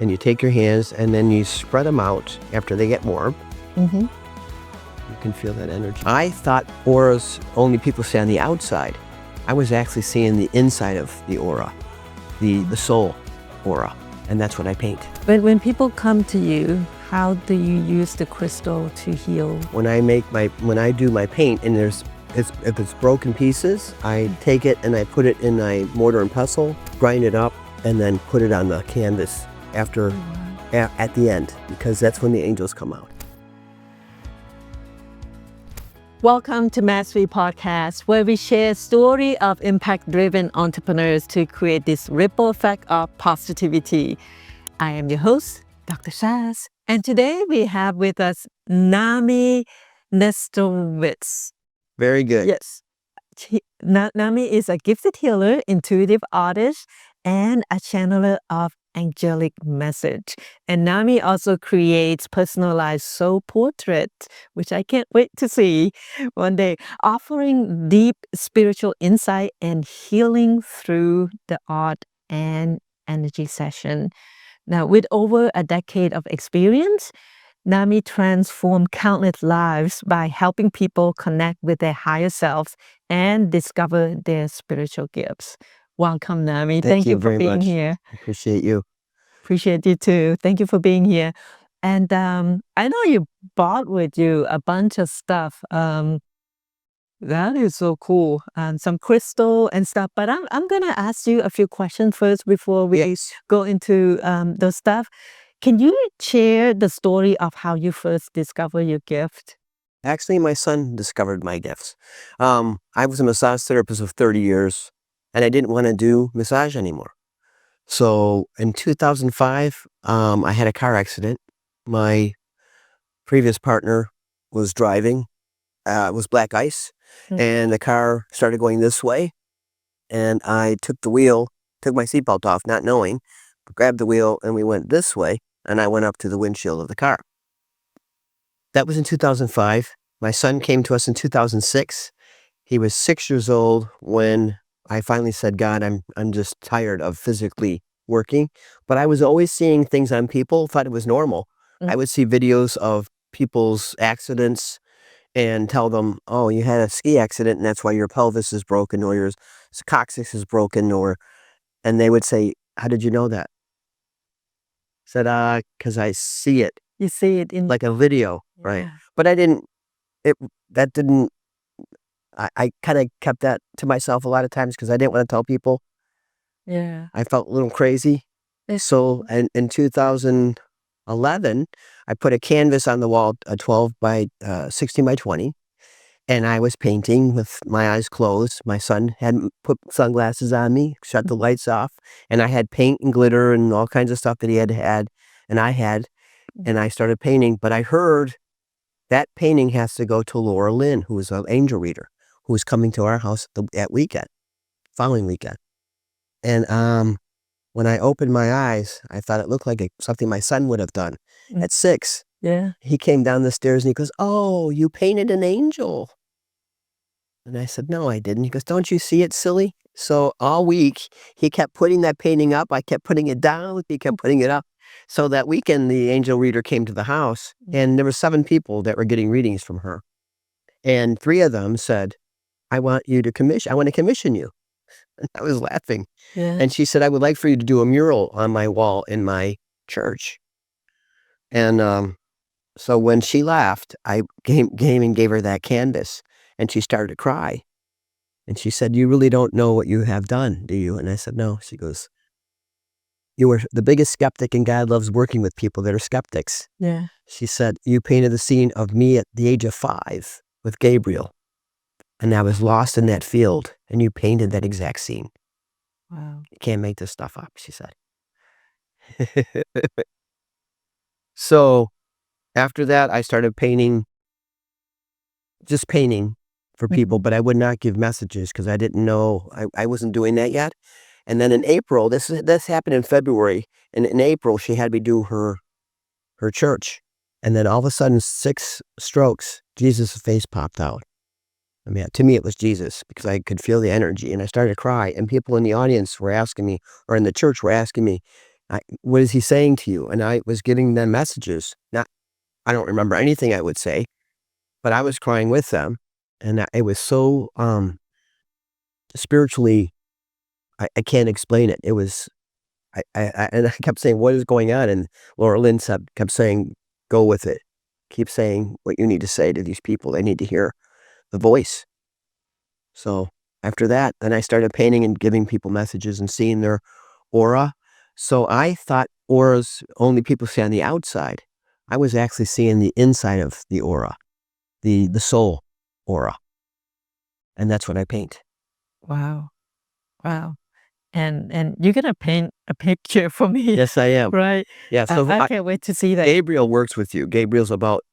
and you take your hands and then you spread them out after they get warm. Mm-hmm. You can feel that energy. I thought auras only people see on the outside. I was actually seeing the inside of the aura, the soul aura, and that's what I paint. But when people come to you, how do you use the crystal to heal? When I do my paint, and if it's broken pieces, I take it and I put it in a mortar and pestle, grind it up, and then put it on the canvas after at the end, because that's when the angels come out. Welcome to Mastery Podcast, where we share story of impact-driven entrepreneurs to create this ripple effect of positivity. I am your host, Dr. Shaz, and today we have with us Nami Nesterowicz. Very good. Yes. Nami is a gifted healer, intuitive artist, and a channeler of angelic message. And Nami also creates personalized soul portraits, which I can't wait to see one day, offering deep spiritual insight and healing through the art and energy session. Now, with over a decade of experience, Nami transformed countless lives by helping people connect with their higher selves and discover their spiritual gifts. Welcome, Nami. Thank you for being here. I appreciate you. Appreciate you too. Thank you for being here. And I know you brought with you a bunch of stuff. That is so cool. Some crystal and stuff. But I'm gonna ask you a few questions first before we go into those stuff. Can you share the story of how you first discovered your gift? Actually, my son discovered my gifts. I was a massage therapist of 30 years, and I didn't want to do massage anymore. So in 2005, I had a car accident. My previous partner was driving. It was black ice, and the car started going this way, and I took the wheel, took my seatbelt off, not knowing, grabbed the wheel, and we went this way, and I went up to the windshield of the car. That was in 2005. My son came to us in 2006. He was 6 years old when I finally said, God, I'm just tired of physically working. But I was always seeing things on people, thought it was normal. I would see videos of people's accidents and tell them, oh, you had a ski accident and that's why your pelvis is broken or your coccyx is broken, and they would say, how did you know that? I said, because I see it. You see it in like a video, right? But I kind of kept that to myself a lot of times because I didn't want to tell people. Yeah. I felt a little crazy. So in 2011, I put a canvas on the wall, a 12 by 16 by 20, and I was painting with my eyes closed. My son hadn't put sunglasses on me, shut the lights off, and I had paint and glitter and all kinds of stuff that he had, and I had, and I started painting. But I heard that painting has to go to Laura Lynn, who was an angel reader, who was coming to our house following weekend. And when I opened my eyes, I thought it looked like something my son would have done at 6. Yeah. He came down the stairs and he goes, oh, you painted an angel. And I said, no, I didn't. He goes, don't you see it, silly? So all week, he kept putting that painting up. I kept putting it down. He kept putting it up. So that weekend, the angel reader came to the house, and there were 7 people that were getting readings from her. And 3 of them said, I want to commission you. And I was laughing. Yeah. And she said, I would like for you to do a mural on my wall in my church. And so when she laughed, I came and gave her that canvas, and she started to cry. And she said, you really don't know what you have done, do you? And I said, no. She goes, you were the biggest skeptic, and God loves working with people that are skeptics. Yeah. She said, you painted the scene of me at the age of 5 with Gabriel, and I was lost in that field, and you painted that exact scene. Wow. You can't make this stuff up, she said. So after that, I started painting for people, but I would not give messages because I didn't know, I wasn't doing that yet. And then in April, this happened in February, and in April, she had me do her church. And then all of a sudden, 6 strokes, Jesus' face popped out. I mean, to me, it was Jesus because I could feel the energy, and I started to cry. And people in the audience were asking me, or in the church were asking me, What is he saying to you? And I was giving them messages. I don't remember anything I would say, but I was crying with them. And it was so spiritually, I can't explain it. It was, and I kept saying, what is going on? And Laura Lynn kept saying, go with it. Keep saying what you need to say to these people. They need to hear the voice. So after that, then I started painting and giving people messages and seeing their aura. So I thought auras only people see on the outside. I was actually seeing the inside of the aura, the soul aura. And that's what I paint. Wow. Wow. And you're gonna paint a picture for me. Yes, I am. Right? Yeah, so I can't wait to see that. Gabriel works with you. Gabriel's about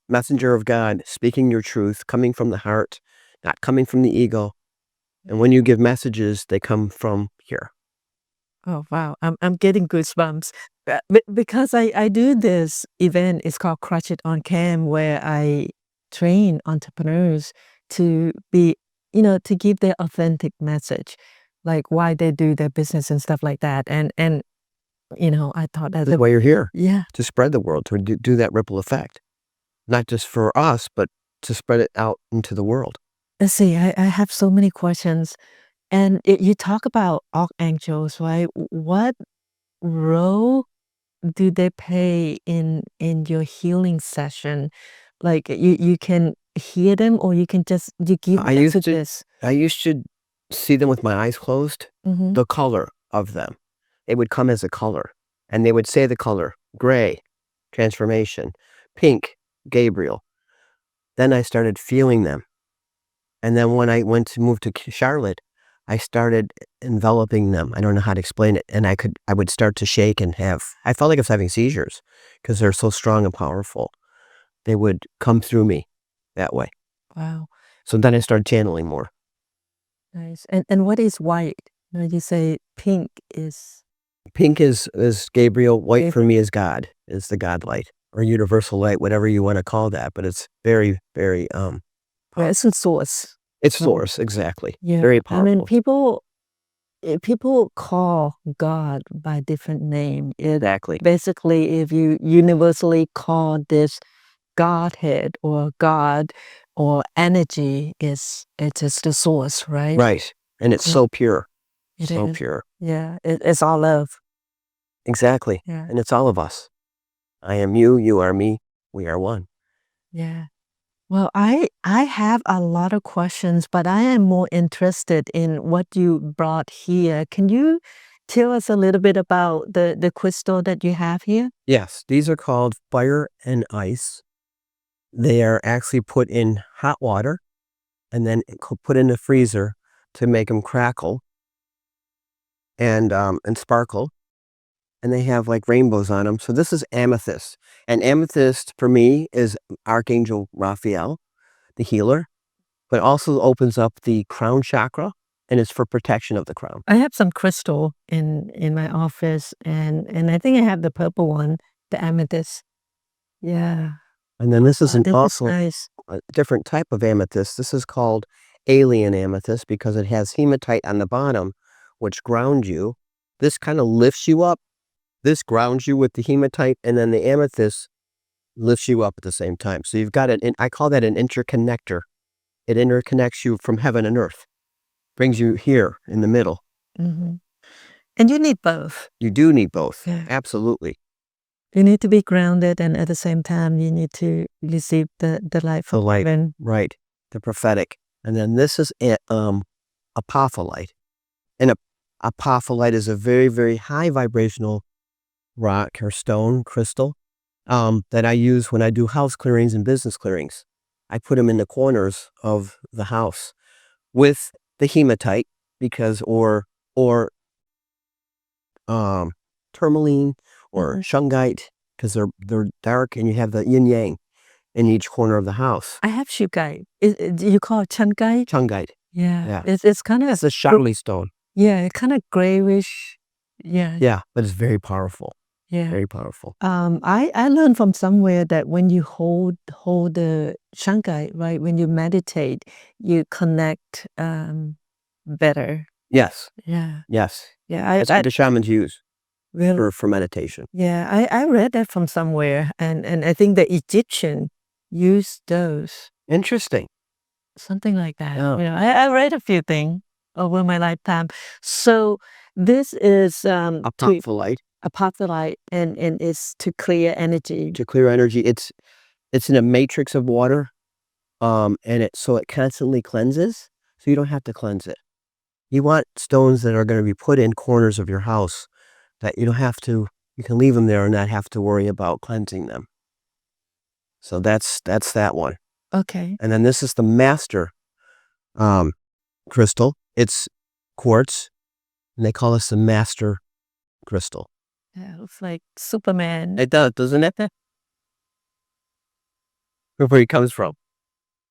messenger of God, speaking your truth, coming from the heart, not coming from the ego. And when you give messages, they come from here. Oh wow, I'm getting goosebumps. Because I do this event, it's called Crush It on Cam, where I train entrepreneurs to be, to give their authentic message, like why they do their business and stuff like that. And I thought That's why you're here. Yeah. To spread the world, to do that ripple effect. Not just for us, but to spread it out into the world. Let's see, I have so many questions. And you talk about archangels, right? What role do they play in your healing session? Like you can hear them, or you can just you give I used messages. I used to see them with my eyes closed, Mhm. the color of them. It would come as a color, and they would say the color: gray, transformation; pink, Gabriel. Then I started feeling them. And then when I went to move to Charlotte, I started enveloping them. I don't know how to explain it. And I would start to shake and I felt like I was having seizures because they're so strong and powerful. They would come through me that way. Wow, So then I started channeling more. nice. And what is white? You say pink is Pink is Gabriel. White for me is God, is the God light or universal light, whatever you want to call that. But it's very, very, it's a source. it's source. Exactly. Yeah. Very I mean, powerful. people call God by different name. Exactly. Basically, if you universally call this Godhead or God or energy, it's just the source, right? Right. And it's so pure. It So is. pure. Yeah, it's all love. Exactly. Yeah. And it's all of us. I am you, you are me, we are one. Yeah. Well, I have a lot of questions, but I am more interested in what you brought here. Can you tell us a little bit about the crystal that you have here? Yes, these are called fire and ice. They are actually put in hot water and then put in the freezer to make them crackle and sparkle. And they have like rainbows on them. So this is amethyst. And amethyst for me is Archangel Raphael, the healer, but also opens up the crown chakra and it's for protection of the crown. I have some crystal in my office, and I think I have the purple one, the amethyst. Yeah. And then this is That was also nice. a different type of amethyst. This is called alien amethyst because it has hematite on the bottom, which grounds you. This kind of lifts you up. This grounds you with the hematite, and then the amethyst lifts you up at the same time. So you've got I call that an interconnector. It interconnects you from heaven and earth, brings you here in the middle. Mhm. And you need both. You do need both. Yeah. Absolutely. You need to be grounded, and at the same time, you need to receive the light The from light, heaven. right. The prophetic. And then this is apophyllite. And apophyllite is a very, very high vibrational rock or stone crystal that I use when I do house clearings and business clearings. I put them in the corners of the house with the hematite or tourmaline or shungite because they're dark and you have the yin yang in each corner of the house. I have shungite. Do you call it chungite? Chungite. Yeah. Yeah. It's kind of It's a Charlie stone. yeah, kind of grayish. Yeah. Yeah, but it's very powerful. Yeah. Very powerful. I learned from somewhere that when you hold the shungite, right, when you meditate, you connect better. Yes. Yeah. Yes. Yeah. That's what the shamans use. Really? for meditation. Yeah, I read that from somewhere, and I think the Egyptian used those. Interesting. Something like that. Yeah. I read a few things over my lifetime. So this is A powerful light a popular light, and it's to clear energy. to clear energy. It's in a matrix of water, and it constantly cleanses, so you don't have to cleanse it. You want stones that are going to be put in corners of your house that you don't have to. You can leave them there and not have to worry about cleansing them. So that's that one. Okay. And then this is the master crystal. It's quartz, and they call this the master crystal. Yeah, it's like Superman. It does, doesn't it? Where he comes from.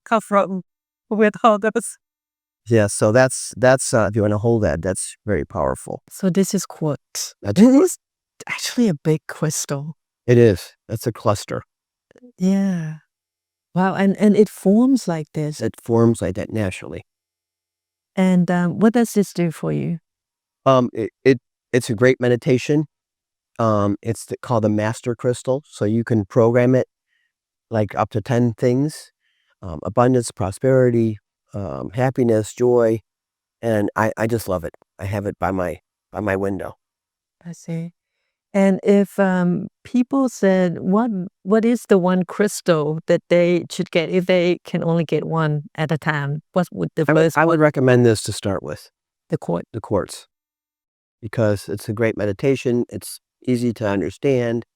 Come from with all those. Yeah, so that's if you want to hold that, that's very powerful. So this is quartz. That's It is actually a big crystal. It is. That's a cluster. Yeah. Wow, and it forms like this. It forms like that naturally. And what does this do for you? It's a great meditation. It's called the master crystal, so you can program it like up to 10 things: abundance, prosperity, happiness, joy, and I just love it. I have it by my window. I see. And if people said, what is the one crystal that they should get if they can only get one at a time? What would the first I would recommend this to start with, the quartz? the quartz, because it's a great meditation. It's easy to understand.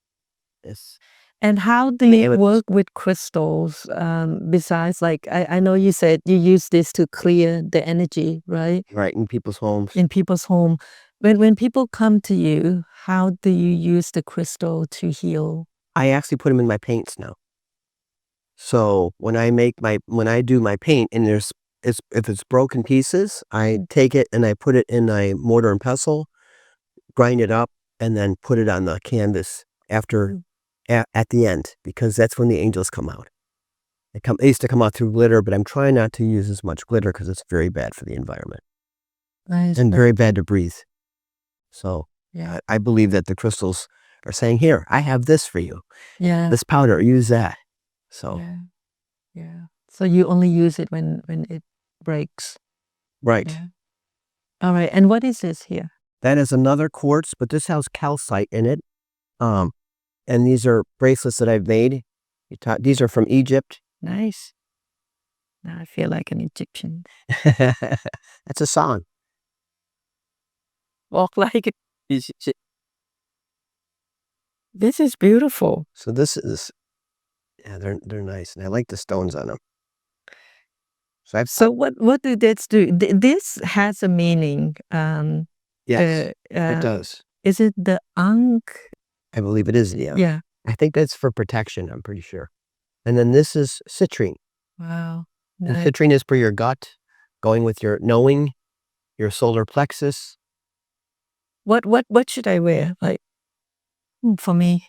It's And how do you work with crystals? Besides, like I know you said you use this to clear the energy, right? right in people's homes. In people's home. When people come to you, how do you use the crystal to heal? I actually put them in my paints now. So when I do my paint, and if it's broken pieces, I take it and I put it in a mortar and pestle, grind it up, and then put it on the canvas after at the end, because that's when the angels come out. They used to come out through glitter, but I'm trying not to use as much glitter because it's very bad for the environment Nice. and very bad to breathe. So Yeah. I believe that the crystals are saying, "Here, I have this for you. Yeah. This powder, use that." So Yeah. Yeah. So you only use it when it breaks. right. Yeah. All right. And what is this here? That is another quartz, but this has calcite in it. And these are bracelets that I've made. These are from Egypt. Nice. Now I feel like an Egyptian. That's a song. Walk like it. This is beautiful. So this is, yeah, they're nice, and I like the stones on them. So what do this do? This has a meaning. Yes, it does. Is it the Ankh? I believe it is. Yeah. Yeah. I think that's for protection. I'm pretty sure. And then this is citrine. Wow. And Nice. citrine is for your gut, going with your knowing, your solar plexus. What should I wear? Like for me,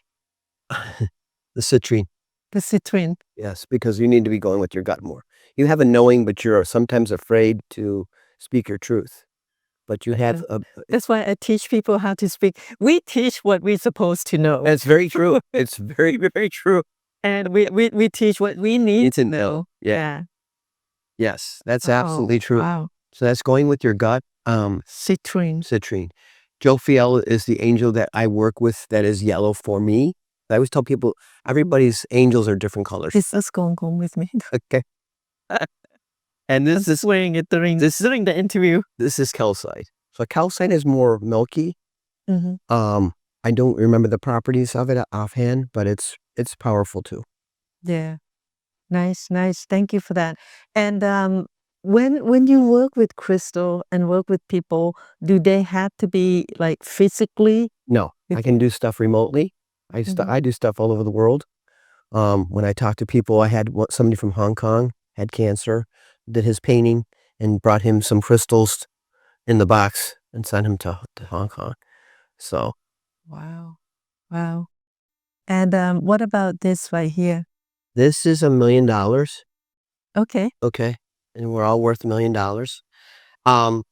The citrine. the citrine. Yes, because you need to be going with your gut more. You have a knowing, but you're sometimes afraid to speak your truth. But you have That's why I teach people how to speak. We teach what we're supposed to know. That's very true. It's very, very true. And we teach what we need to know. Yeah. Yes, that's absolutely true. Wow. So that's going with your gut. Citrine. Citrine. Jophiel is the angel that I work with that is yellow for me. I always tell people everybody's angels are different colors. This is going with me. Okay. And this is wearing it during the interview. This is calcite. So calcite is more milky. Mm-hmm. I don't remember the properties of it offhand, but it's powerful too. Yeah. Nice. Thank you for that. And when you work with crystal and work with people, do they have to be like physically? No, I can do stuff remotely. I do stuff all over the world. When I talk to people, I had somebody from Hong Kong had cancer, did his painting, and brought him some crystals in the box and sent him to Hong Kong. So. Wow. And what about this right here? This is $1 million. Okay. Okay. And we're all worth $1 million.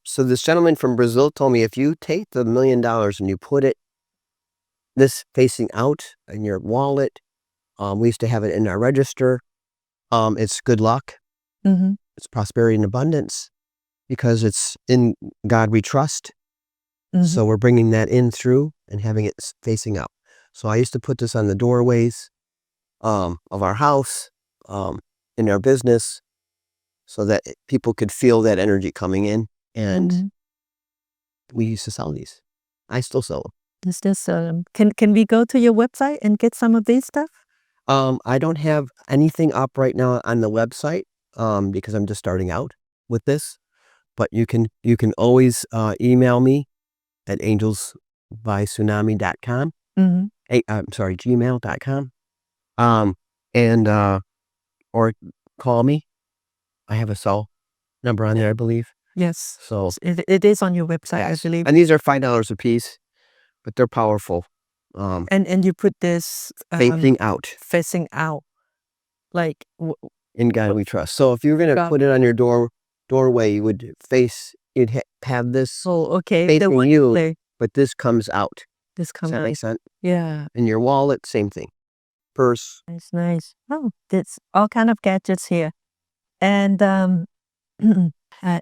So this gentleman from Brazil told me, if you take the $1 million and you put it this facing out in your wallet. We used to have it in our register. It's good luck. It's prosperity and abundance because it's in God we trust. So we're bringing that in through and having it facing up. So I used to put this on the doorways of our house, in our business, so that people could feel that energy coming in. And we used to sell these. I still sell them. You still sell them. Can we go to your website and get some of these stuff? I don't have anything up right now on the website because I'm just starting out with this. But you can always email me at angelsbytsunami.com. I'm sorry, gmail.com. And or call me. I have a cell number on there, I believe. Yes. So it is on your website, yes. I believe. And these are $5 a piece, but they're powerful. And you put this Facing out. Facing out, like in God we trust. So if you're gonna put it on your doorway, you would face. You'd have this. Oh, okay. Facing you, but this comes out. This comes Does that out. make sense? Yeah. In your wallet, same thing. Purse. Nice. Oh, there's all kind of gadgets here, and I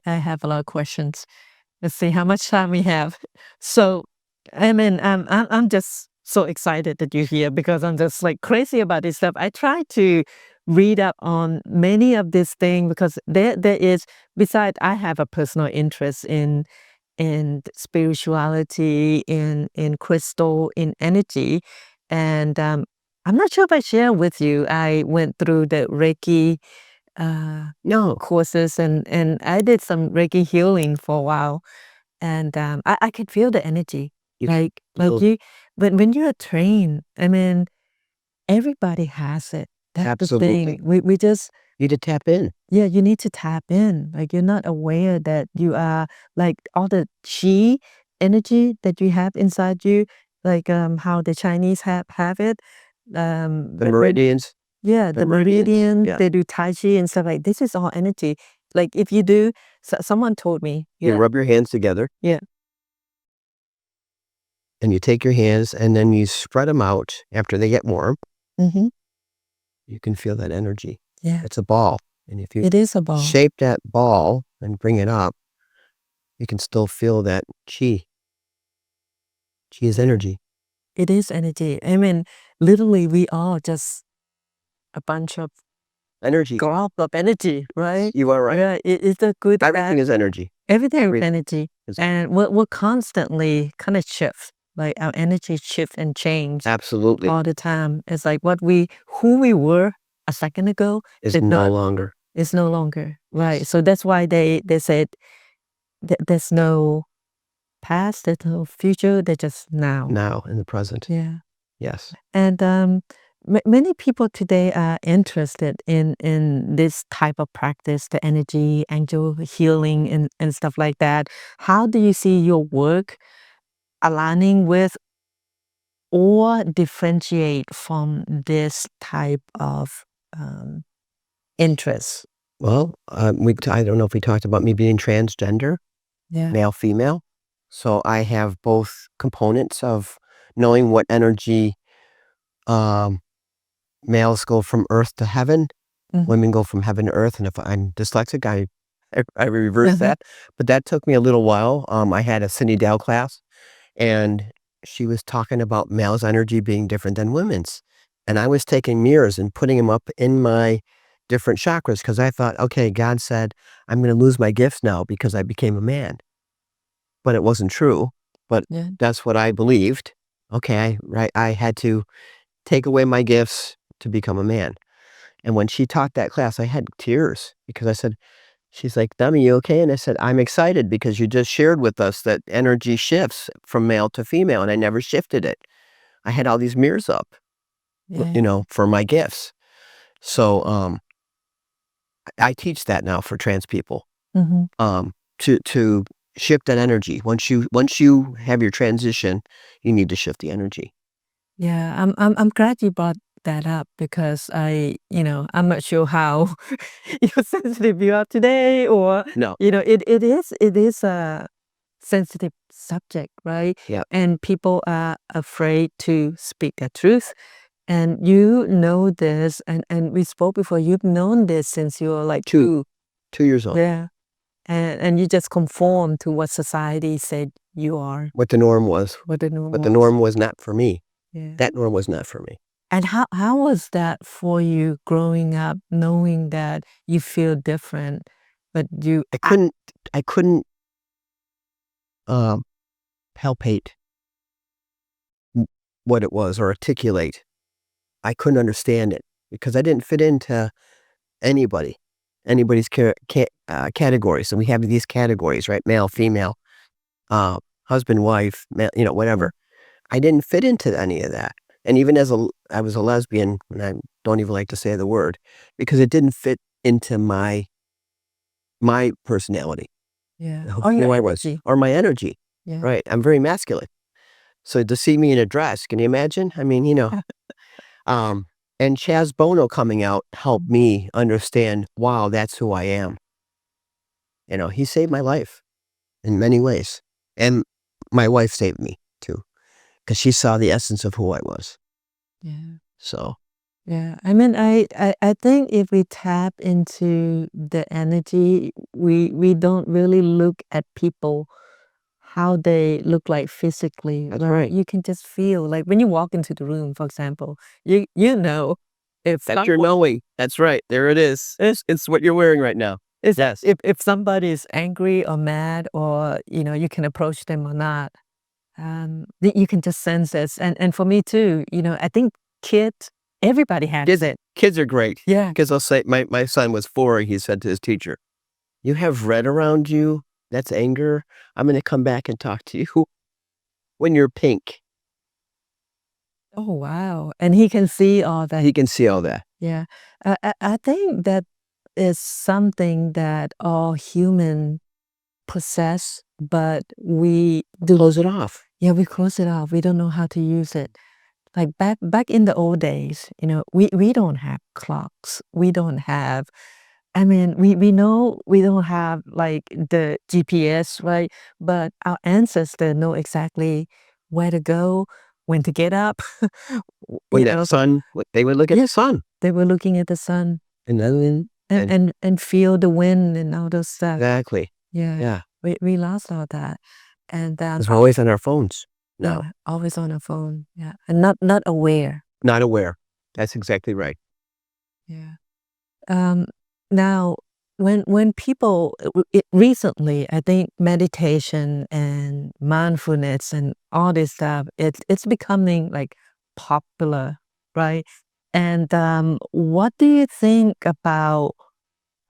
have a lot of questions. Let's see how much time we have. So, I mean, I'm just so excited that you're here because I'm just like crazy about this stuff. I try to read up on many of these things because there is, besides I have a personal interest in spirituality, in crystal, in energy, and I'm not sure if I share with you. I went through the Reiki courses and I did some Reiki healing for a while. And I could feel the energy. Like you, when you're trained, I mean, everybody has it. That's the thing. We just need to tap in. Yeah, you need to tap in. Like you're not aware that you are like all the chi energy that you have inside you, like how the Chinese have it. The meridians. Yeah, the meridian, they do Tai Chi and stuff like this is all energy. Like if you do, someone told me. You rub your hands together. Yeah. And you take your hands and then you spread them out after they get warm. You can feel that energy. Yeah. It's a ball. And if you It is a ball. Shape that ball and bring it up, you can still feel that chi. Chi is energy. It is energy. I mean, literally we are just a bunch of energy. Grab of energy, right? You are right. Yeah, it's a good. Everything is energy. Everything is energy, and we're constantly kind of shift. Like our energy shift and change. Absolutely. All the time. It's like who we were a second ago is no longer. It's no longer. Right. So that's why they said there's no past, there's no future, there's just now. Now in the present. Yeah. Yes. And many people today are interested in this type of practice, the energy, angel healing, and stuff like that. How do you see your work aligning with or differentiate from this type of interest? Well, I don't know if we talked about me being transgender, male, female. So I have both components of knowing what energy males go from earth to heaven, women go from heaven to earth. And if I'm dyslexic, I reverse that. But that took me a little while. I had a Cindy Dale class, and she was talking about male's energy being different than women's. And I was taking mirrors and putting them up in my different chakras because I thought, okay, God said, I'm going to lose my gifts now because I became a man. But it wasn't true. But that's what I believed. Okay, I had to take away my gifts to become a man. And when she taught that class, I had tears because I said, she's like, Nami, you okay? And I said, I'm excited because you just shared with us that energy shifts from male to female, and I never shifted it. I had all these mirrors up, for my gifts. So I teach that now for trans people, to shift that energy. Once you have your transition, you need to shift the energy. Yeah, I'm glad you brought that up because I'm not sure how sensitive you are today, or no, it is sensitive subject, right? Yeah. And people are afraid to speak their truth. And you know this, and we spoke before, you've known this since you were like 2. 2 years old. Yeah. And you just conform to what society said you are, What the norm was. what the norm But the was. norm was not for me. Yeah. That norm was not for me. And how was that for you growing up, knowing that you feel different, but you I couldn't palpate what it was or articulate. I couldn't understand it because I didn't fit into anybody's categories. So we have these categories, right? Male, female, husband, wife, whatever. I didn't fit into any of that. And even I was a lesbian, and I don't even like to say the word because it didn't fit into my personality, Yeah. who Or your I was, energy. or my energy. Yeah. Right? I'm very masculine. So to see me in a dress, can you imagine? I mean, and Chaz Bono coming out helped me understand, wow, that's who I am. He saved my life in many ways. And my wife saved me too, because she saw the essence of who I was. Yeah. So Yeah. I mean, I think if we tap into the energy, we don't really look at people how they look like physically. that's right. You can just feel like when you walk into the room, for example, you know if That's your knowing. That's right. There it is. It's what you're wearing right now. Yes. if somebody is angry or mad, or you can approach them or not, you can just sense this. And for me too, I think everybody has it. Kids are great. Yeah. Because I'll say, my son was 4, he said to his teacher, "You have red around you. That's anger. I'm going to come back and talk to you when you're pink." Oh, wow. And he can see all that. He can see all that. Yeah. I think that is something that all human possess, but we do. Close it off. Yeah, we close it off. We don't know how to use it. Like back in the old days, we don't have clocks. We don't have, I mean, we know we don't have like the GPS, right? But our ancestors know exactly where to go, when to get up. When that sun, they would look at the sun. They were looking at the sun And then, and feel the wind and all those stuff. exactly. Yeah. Yeah. We lost all that. And Because we're always on our phones now. yeah, always on a phone. Yeah. And not aware. Not aware. That's exactly right. Yeah. Now, when people recently, I think meditation and mindfulness and all this stuff, it's becoming like popular, right? And what do you think about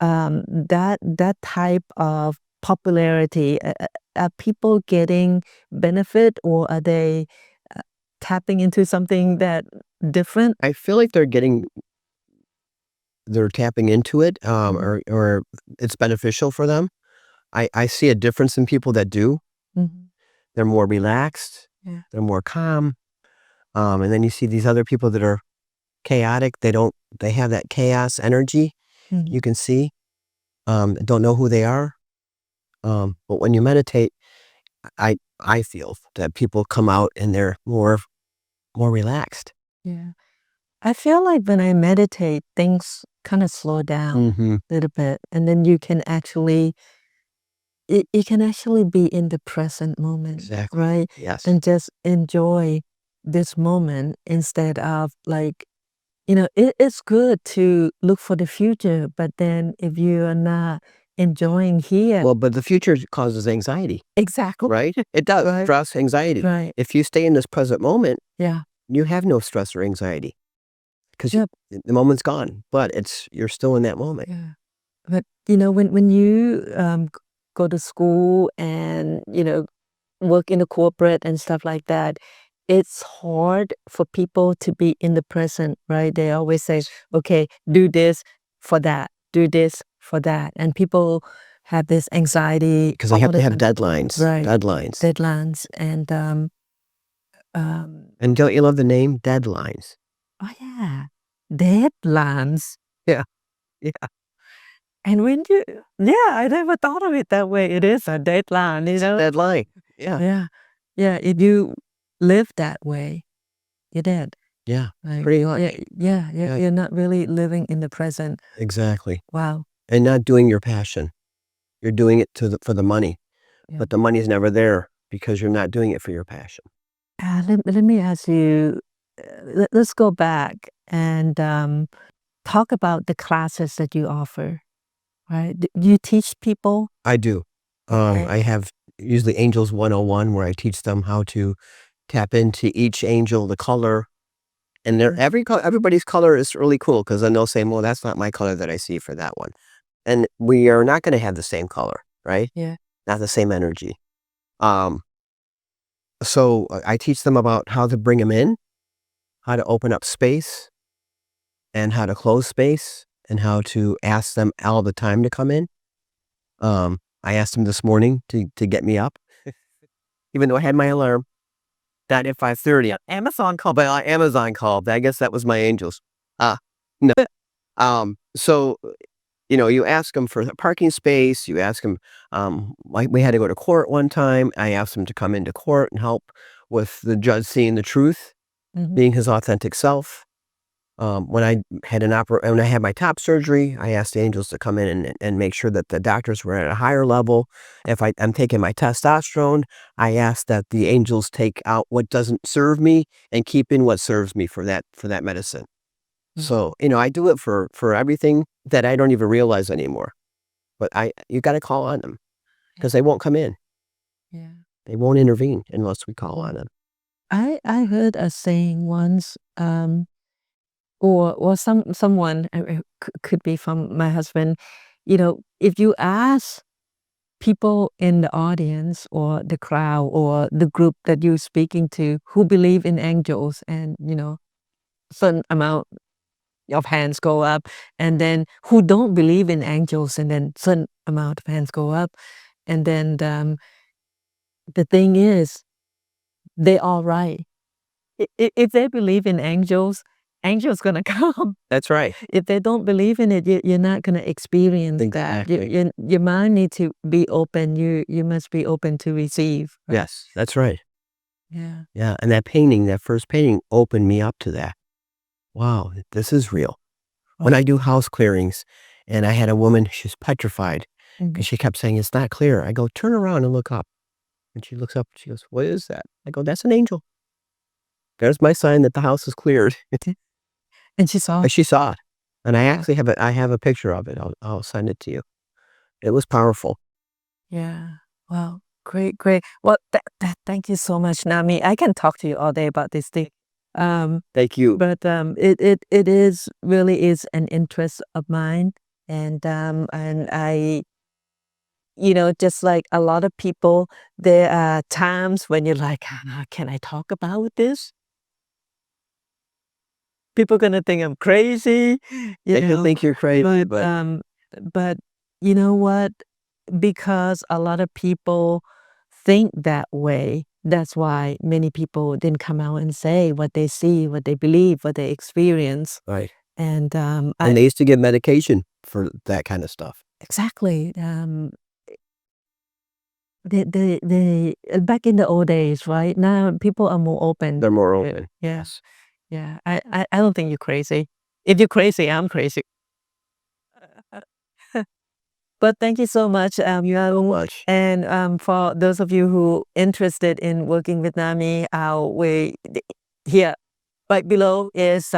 that type of popularity? Are people getting benefit, or are they tapping into something that different? I feel like they're tapping into it, or it's beneficial for them. I see a difference in people that do. Mhm. They're more relaxed. Yeah. They're more calm. And then you see these other people that are chaotic. They have that chaos energy. Mhm. You can see, don't know who they are. But when you meditate, I feel that people come out and they're more relaxed. Yeah. I feel like when I meditate, things kind of slow down Mm-hmm. a little bit, and then you can actually be in the present moment, Exactly. right? Yes. And just enjoy this moment instead of like, it's good to look for the future, but then if you are not enjoying here, Well, but the future causes anxiety, exactly, right? It does. Right. Stress, anxiety. Right. If you stay in this present moment, Yeah. you have no stress or anxiety because Yep. the moment's gone, but you're still in that moment. Yeah. But when you go to school and work in the corporate and stuff like that, it's hard for people to be in the present, right? They always say, okay, do this for that, do this for that. And people have this anxiety Because they have all to the have time. deadlines. Right. Deadlines. Deadlines. And And don't you love the name? Deadlines. oh yeah, deadlines. Yeah. Yeah. And when I never thought of it that way. It is a deadline, Deadline. Yeah. Yeah. Yeah. If you live that way, you're dead. Yeah. Like, Pretty much. yeah. Yeah. You're not really living in the present. Exactly. Wow. And not doing your passion. You're doing it for the money, Yeah. but the money's never there because you're not doing it for your passion. Let me ask you, let's go back and talk about the classes that you offer, right? Do you teach people? I do. Okay. I have usually Angels 101 where I teach them how to tap into each angel, the color, and everybody's color is really cool because then they'll say, well, that's not my color that I see for that one. And we are not going to have the same color, right? Yeah. Not the same energy. So I teach them about how to bring them in, how to open up space, and how to close space, and how to ask them all the time to come in. I asked them this morning to get me up, even though I had my alarm. That at 5:30, Amazon called. I guess that was my angels. No. So you ask them for a parking space. You ask them. Like we had to go to court one time. I asked them to come into court and help with the judge seeing the truth, being his authentic self. When I when I had my top surgery, I asked the angels to come in and make sure that the doctors were at a higher level. If I'm taking my testosterone, I asked that the angels take out what doesn't serve me and keep in what serves me for that medicine. So, I do it for everything that I don't even realize anymore. But you got to call on them because they won't come in. Yeah. They won't intervene unless we call on them. I heard a saying once, or someone could be from my husband. If you ask people in the audience or the crowd or the group that you're speaking to who believe in angels, and certain amount of hands go up, and then who don't believe in angels, and then certain amount of hands go up, and then the thing is, they all right. If they believe in angels, angels gonna come. That's right. If they don't believe in it, you're not gonna experience that. Exactly. Your mind need to be open. You must be open to receive. Right? Yes, that's right. Yeah. Yeah, and that first painting opened me up to that. Wow, this is real. When I do house clearings, and I had a woman, she's petrified because she kept saying, it's not clear. I go, turn around and look up. And she looks up, and she goes, what is that? I go, that's an angel. There's my sign that the house is cleared. And she saw. And she saw it. And I actually have a picture of it. I'll send it to you. It was powerful. Yeah. Wow. Great. Well, thank you so much, Nami. I can talk to you all day about this thing. Thank you. But it is really is an interest of mine, and I, just like a lot of people, there are times when you're like, can I talk about this? People gonna think I'm crazy. They can think you're crazy, But you know what? Because a lot of people think that way, that's why many people didn't come out and say what they see, what they believe, what they experience. right. And And they used to give medication for that kind of stuff. exactly. The back in the old days, right? Now people are more open. They're more open. Yes. Yeah. I don't think you're crazy. If you're crazy, I'm crazy. But thank you so much, So much. And for those of you who interested in working with Nami, here right below is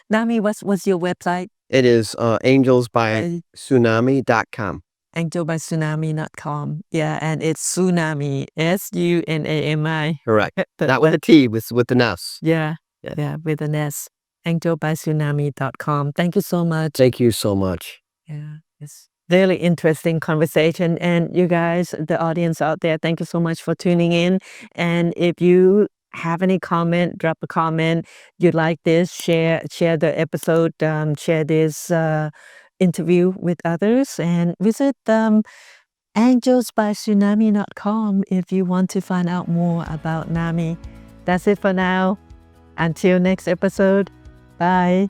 Nami. What's your website? It is angelsbytsunami.com. Angelbystsunami.com. Yeah, and it's Tsunami, Sunami. Correct. Not with a T, with an S. Yeah, Yeah. yeah, with an S. Angelbystsunami.com. Thank you so much. Thank you so much. Yeah, it's really interesting conversation. And you guys, the audience out there, thank you so much for tuning in. And if you have any comment, drop a comment. You like this, share the episode, share this interview with others, and visit angelsbystsunami.com if you want to find out more about Nami. That's it for now. Until next episode. Bye.